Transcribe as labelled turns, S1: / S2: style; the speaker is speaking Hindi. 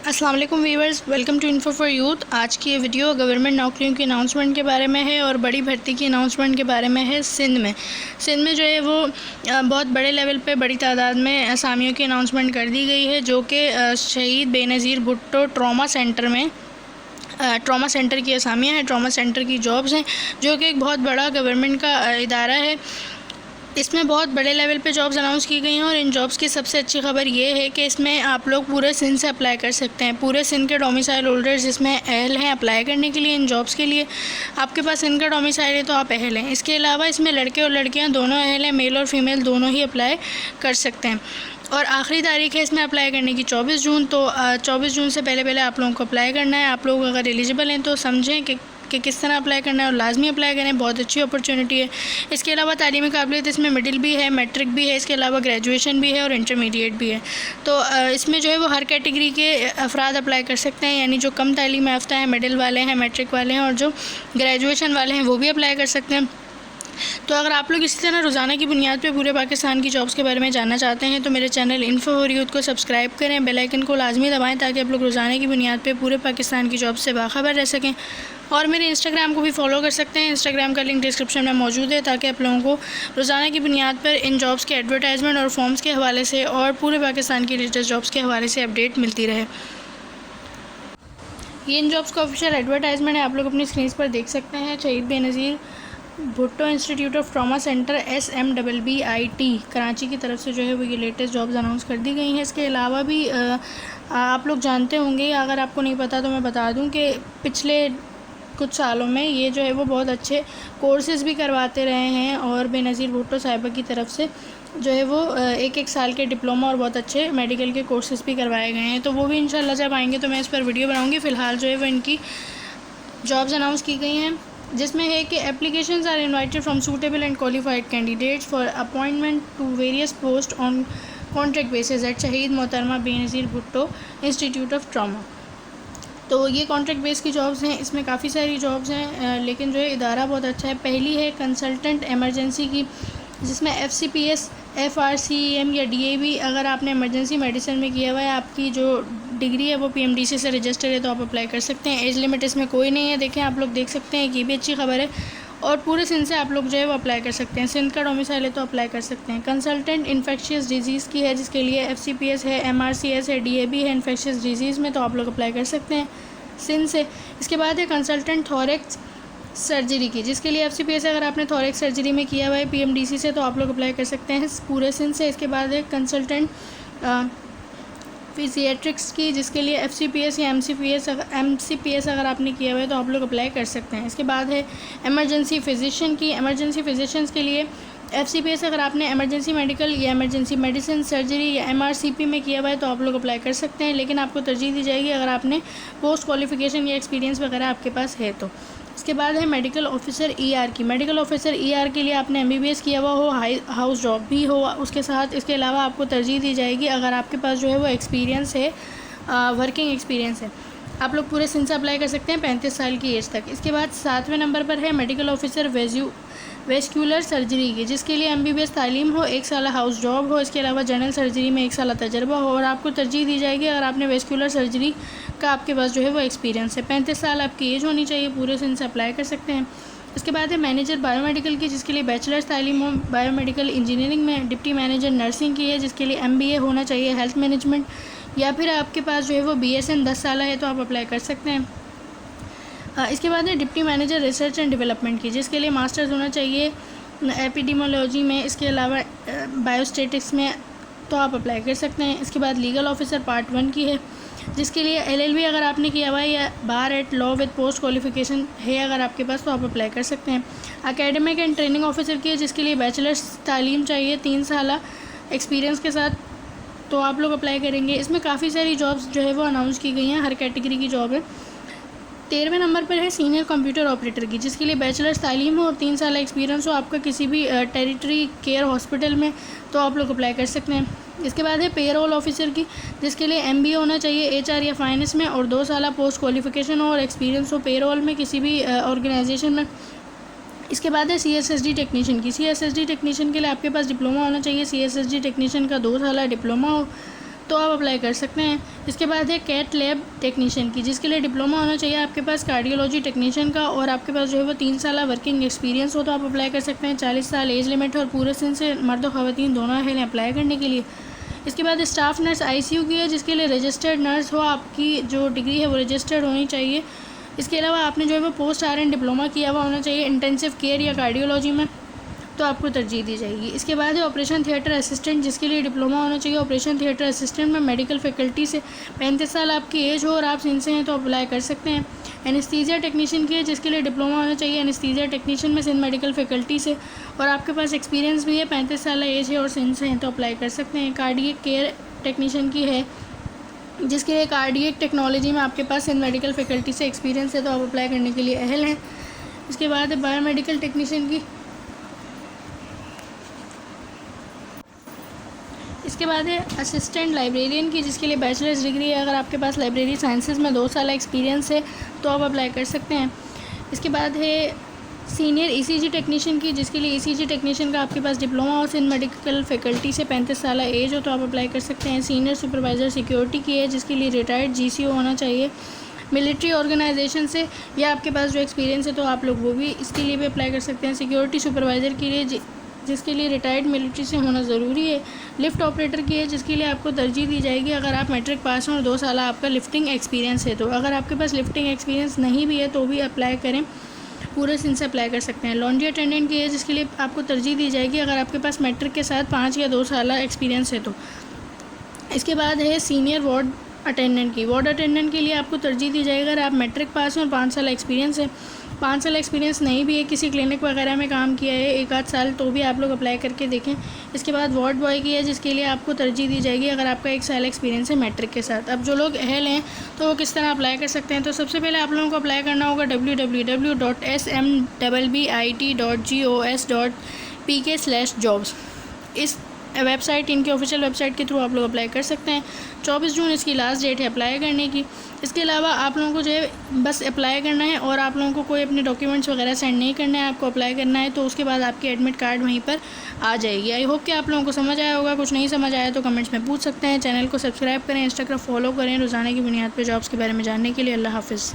S1: अस्सलाम वालेकुम viewers, welcome to info for youth. आज की ये वीडियो गवर्नमेंट नौकरियों की अनाउंसमेंट के बारे में है और बड़ी भर्ती की अनाउंसमेंट के बारे में है। सिंध में जो है वो बहुत बड़े लेवल पे बड़ी तादाद में असामियों की अनाउंसमेंट कर दी गई है, जो कि शहीद बेनज़ीर भुट्टो ट्रॉमा सेंटर में ट्रॉमा सेंटर की असामियाँ हैं, ट्रॉमा सेंटर की जॉब्स हैं, जो कि एक बहुत बड़ा गवर्नमेंट का इदारा है। इसमें बहुत बड़े लेवल पे जॉब्स अनाउंस की गई हैं और इन जॉब्स की सबसे अच्छी खबर ये है कि इसमें आप लोग पूरे सिंध से अप्लाई कर सकते हैं। पूरे सिंध के डोमिसाइल होल्डर्स इसमें अहल हैं अप्लाई करने के लिए। इन जॉब्स के लिए आपके पास सिंध का डोमिसाइल है तो आप अहल हैं। इसके अलावा इसमें लड़के और लड़कियां दोनों अहल हैं, मेल और फीमेल दोनों ही अप्लाई कर सकते हैं। और आखिरी तारीख है इसमें अप्लाई करने की 24 जून। तो 24 जून से पहले आप लोगों को अप्लाई करना है। आप लोग अगर एलिजिबल हैं तो समझें कि किस तरह अप्लाई करना है और लाजमी अप्लाई करें। बहुत अच्छी अपॉर्चुनिटी है। इसके अलावा तालीमी काबिलियत इसमें मिडिल भी है, मैट्रिक भी है, इसके अलावा ग्रेजुएशन भी है और इंटरमीडिएट भी है। तो इसमें जो है वो हर कैटेगरी के अफराद अप्लाई कर सकते हैं, यानी जो कम तालीम याफ्ता हैं, मिडिल वाले हैं, मैट्रिक वाले हैं और जो ग्रेजुएशन वाले हैं वो भी अप्लाई कर सकते हैं। तो अगर आप लोग इसी तरह रोज़ाना की बुनियाद पे पूरे पाकिस्तान की जॉब्स के बारे में जानना चाहते हैं तो मेरे चैनल इन्फो फॉर यूथ को सब्सक्राइब करें, बेल आइकन को लाजमी दबाएं ताकि आप लोग रोज़ाना की बुनियाद पे पूरे पाकिस्तान की जॉब्स से बाखबर रह सकें। और मेरे इंस्टाग्राम को भी फॉलो कर सकते हैं। इंस्टाग्राम का लिंक डिस्क्रिप्शन में मौजूद है ताकि आप लोगों को रोज़ाना की बुनियाद पर इन जॉब्स के एडवर्टाइजमेंट और फॉर्म्स के हवाले से और पूरे पाकिस्तान की लेटेस्ट जॉब्स के हवाले से अपडेट मिलती रहे। ये इन जॉब्स का ऑफिशियल एडवर्टाइजमेंट है, आप लोग अपनी स्क्रीन पर देख सकते हैं। शहीद Benazir Bhutto institute of trauma centre SMBBIT Karachi की तरफ से जो है वो ये लेटेस्ट जॉब्स अनाउंस कर दी गई हैं। इसके अलावा भी आप लोग जानते होंगे, अगर आपको नहीं पता तो मैं बता दूं कि पिछले कुछ सालों में ये जो है वो बहुत अच्छे कोर्सेज़ भी करवाते रहे हैं और बेनज़ीर भुट्टो साहिबा की तरफ से जो है वो एक साल के डिप्लोमा और बहुत अच्छे मेडिकल के कोर्सेज़ भी करवाए गए हैं। तो वो भी इंशाल्लाह जब आएंगे तो मैं इस पर वीडियो बनाऊँगी। फ़िलहाल जो है वो इनकी जॉब्स अनाउंस की गई हैं, जिसमें है कि applications are invited from suitable and qualified candidates for appointment to various post on contract basis at Shaheed Mohtarma Benazir Bhutto institute of trauma. तो ये कॉन्ट्रैक्ट बेस की जॉब्स हैं, इसमें काफ़ी सारी जॉब्स हैं, लेकिन जो है इदारा बहुत अच्छा है। पहली है कंसल्टेंट एमरजेंसी की, जिसमें FCPS FRCEM या DAB अगर आपने इमरजेंसी मेडिसिन में किया हुआ है, आपकी जो डिग्री है वो PMDC से रजिस्टर्ड है तो आप अप्लाई कर सकते हैं। एज लिमिट इसमें कोई नहीं है। देखें, आप लोग देख सकते हैं कि ये भी अच्छी खबर है। और पूरे सिंध से आप लोग जो है वो अप्लाई कर सकते हैं। सिंध का डोमिसाइल है तो अप्लाई कर सकते हैं। कंसल्टेंट इन्फेक्शियस डिजीज़ की है, जिसके लिए FCPS है, MRCS है, DAB है इन्फेक्शियस डिजीज़ में, तो आप लोग अप्लाई कर सकते हैं सिंध से। इसके बाद है कंसल्टेंट थॉरेक्स सर्जरी की, जिसके लिए FCPS अगर आपने थॉरेक्स सर्जरी में किया हुआ है PMDC से तो आप लोग अप्लाई कर सकते हैं पूरे सिंध से। इसके बाद है कंसल्टेंट फिजियाट्रिक्स की, जिसके लिए FCPS या MCPS अगर आपने किया हुआ है तो आप लोग अप्लाई कर सकते हैं। इसके बाद है एमरजेंसी फिजिशियन की। एमरजेंसी फिजिशियंस के लिए FCPS अगर आपने एमरजेंसी मेडिकल या एमरजेंसी मेडिसिन सर्जरी या MRCP में किया हुआ है तो आप लोग अप्लाई कर सकते हैं, लेकिन आपको तरजीह दी जाएगी अगर आपने पोस्ट क्वालिफिकेशन या एक्सपीरियंस वगैरह आपके पास है तो। इसके बाद है मेडिकल ऑफिसर ER की। मेडिकल ऑफिसर ER के लिए आपने MBBS किया हुआ हो, हाउस जॉब भी हो उसके साथ। इसके अलावा आपको तरजीह दी जाएगी अगर आपके पास जो है वो एक्सपीरियंस है, वर्किंग एक्सपीरियंस है। आप लोग पूरे सिंध से अप्लाई कर सकते हैं 35 साल की एज तक। इसके बाद 7वें नंबर पर है मेडिकल ऑफिसर वेस्क्यूलर सर्जरी की, जिसके लिए MBBS तालीम हो, 1 साल हाउस जॉब हो, इसके अलावा जनरल सर्जरी में 1 साल तजर्बा हो और आपको तरजीह दी जाएगी अगर आपने वेस्क्यूलर सर्जरी का आपके पास जो है वो एक्सपीरियंस है। 35 साल आपकी एज होनी चाहिए। पूरे सिंध से अप्लाई कर सकते हैं। इसके बाद है मैनेजर बायोमेडिकल की, जिसके लिए बैचलर्स तालीम हो बायोमेडिकल इंजीनियरिंग में। डिप्टी मैनेजर नर्सिंग की है, जिसके लिए MBA होना चाहिए हेल्थ मैनेजमेंट, या फिर आपके पास जो है वो BSN 10 साल है तो आप अप्लाई कर सकते हैं। इसके बाद है deputy manager research and development की, जिसके लिए मास्टर्स होना चाहिए एपिडेमियोलॉजी में, इसके अलावा बायोस्टेटिक्स में, तो आप अप्लाई कर सकते हैं। इसके बाद लीगल ऑफिसर पार्ट 1 की है, जिसके लिए LLB अगर आपने किया हुआ है या bar at law with post qualification है अगर आपके पास तो आप अप्लाई कर सकते हैं। एकेडमिक एंड ट्रेनिंग ऑफिसर की है, जिसके लिए बैचलर्स तालीम चाहिए 3 साल एक्सपीरियंस के साथ, तो आप लोग अप्लाई करेंगे। इसमें काफ़ी सारी जॉब्स जो है वो अनाउंस की गई हैं, हर कैटेगरी की जॉब है। 13वें नंबर पर है सीनियर कंप्यूटर ऑपरेटर की, जिसके लिए बैचलर्स तालीम हो और 3 साल एक्सपीरियंस हो आपका किसी भी टेरिटरी केयर हॉस्पिटल में, तो आप लोग अप्लाई कर सकते हैं। इसके बाद है पेरोल ऑफिसर की, जिसके लिए MBA होना चाहिए HR या फाइनेंस में और 2 साल पोस्ट क्वालिफिकेशन हो और एक्सपीरियंस हो पेरोल में किसी भी ऑर्गेनाइजेशन में। इसके बाद है CSSD टेक्नीशियन की। CSSD टेक्नीशियन के लिए आपके पास डिप्लोमा होना चाहिए। CSSD टेक्नीशियन का 2 साल डिप्लोमा हो, तो तो आप अप्लाई कर सकते हैं। इसके बाद है कैट लैब टेक्नीशियन की, जिसके लिए डिप्लोमा होना चाहिए आपके पास कार्डियोलॉजी टेक्नीशियन का, और आपके पास जो है वो 3 साल वर्किंग एक्सपीरियंस हो तो आप अप्लाई कर सकते हैं। 40 साल एज लिमिट और पूरे सिंध से मर्द और ख़वातीन दोनों अहल हैं अप्लाई करने के लिए। इसके बाद स्टाफ नर्स ICU की है, जिसके लिए रजिस्टर्ड नर्स हो, आपकी जो डिग्री है वो रजिस्टर्ड होनी चाहिए। इसके अलावा आपने जो है वो पोस्ट RN डिप्लोमा किया हुआ होना चाहिए इंटेंसिव केयर या कार्डियोलॉजी में, तो आपको तरजीह दी जाएगी। इसके बाद है ऑपरेशन थिएटर असिस्टेंट, जिसके लिए डिप्लोमा होना चाहिए ऑपरेशन थिएटर असिस्टेंट में मेडिकल फैकल्टी से। 35 साल आपकी एज हो और आप सिंध से हैं तो अप्लाई कर सकते हैं। एनेस्थीसिया टेक्नीशियन की है, जिसके लिए डिप्लोमा होना चाहिए एनेस्थीसिया टेक्नीशियन में सिंध मेडिकल फैकल्टी से, और आपके पास एक्सपीरियंस भी है, 35 साल एज है और सिंध से हैं तो अप्लाई कर सकते हैं। कार्डियक केयर टेक्नीशियन की है, जिसके लिए कार्डियक टेक्नोलॉजी में आपके पास सिंध मेडिकल फैकल्टी से एक्सपीरियंस है तो आप अप्लाई करने के लिए अहल हैं। इसके बाद है बायोमेडिकल टेक्नीशियन की। इसके बाद है असिस्टेंट लाइब्रेरियन की, जिसके लिए बैचलर्स डिग्री है। अगर आपके पास लाइब्रेरी साइंसेज में 2 साल एक्सपीरियंस है तो आप अप्लाई कर सकते हैं। इसके बाद है सीनियर ECG टेक्नीशियन की, जिसके लिए ECG टेक्नीशियन का आपके पास डिप्लोमा और सिंध मेडिकल फैकल्टी से 35 साल एज हो तो आप अप्लाई कर सकते हैं। सीनियर सुपरवाइज़र सिक्योरिटी की है, जिसके लिए रिटायर्ड GCO होना चाहिए मिलिट्री ऑर्गेनाइजेशन से, या आपके पास जो एक्सपीरियंस है तो आप लोग वो भी इसके लिए भी अप्लाई कर सकते हैं। सिक्योरिटी सुपरवाइज़र के लिए जिसके लिए रिटायर्ड मिलिट्री से होना ज़रूरी है। लिफ्ट ऑपरेटर की है, जिसके लिए आपको तरजीह दी जाएगी अगर आप मैट्रिक पास हों और 2 साल आपका लिफ्टिंग एक्सपीरियंस है तो। अगर आपके पास लिफ्टिंग एक्सपीरियंस नहीं भी है तो भी अप्लाई करें, पूरे सिंध से अप्लाई कर सकते हैं। लॉन्ड्री अटेंडेंट की है, जिसके लिए आपको तरजीह दी जाएगी अगर आपके पास मैट्रिक के साथ 5 या 2 साल एक्सपीरियंस है तो। इसके बाद है सीनियर वार्ड अटेंडेंट की। वार्ड अटेंडेंट के लिए आपको तरजीह दी जाएगी अगर आप मैट्रिक पास हैं और 5 साल एक्सपीरियंस है। 5 साल एक्सपीरियंस नहीं भी है, किसी क्लिनिक वगैरह में काम किया है 1 आध साल, तो भी आप लोग अप्लाई करके देखें। इसके बाद वार्ड बॉय की है, जिसके लिए आपको तरजीह दी जाएगी अगर आपका 1 साल एक्सपीरियंस है मैट्रिक के साथ। अब जो लोग अहल हैं तो वो किस तरह अप्लाई कर सकते हैं, तो सबसे पहले आप लोगों को अप्लाई करना होगा www.smbbit.gos.pk/jobs। इस वेबसाइट, इनकी ऑफिशियल वेबसाइट के थ्रू आप लोग अप्लाई कर सकते हैं। 24 जून इसकी लास्ट डेट है अप्लाई करने की। इसके अलावा आप लोगों को जो है बस अप्लाई करना है और आप लोगों को कोई अपने डॉक्यूमेंट्स वगैरह सेंड नहीं करना है, आपको अप्लाई करना है तो उसके बाद आपकी एडमिट कार्ड वहीं पर आ जाएगी। आई होप कि आप लोगों को समझ आया होगा। कुछ नहीं समझ आया तो कमेंट्स में पूछ सकते हैं। चैनल को सब्सक्राइब करें, इंस्टाग्राम फॉलो करें रोज़ाना की बुनियाद पर जॉब्स के बारे में जानने के लिए। अल्लाह हाफ़िज़।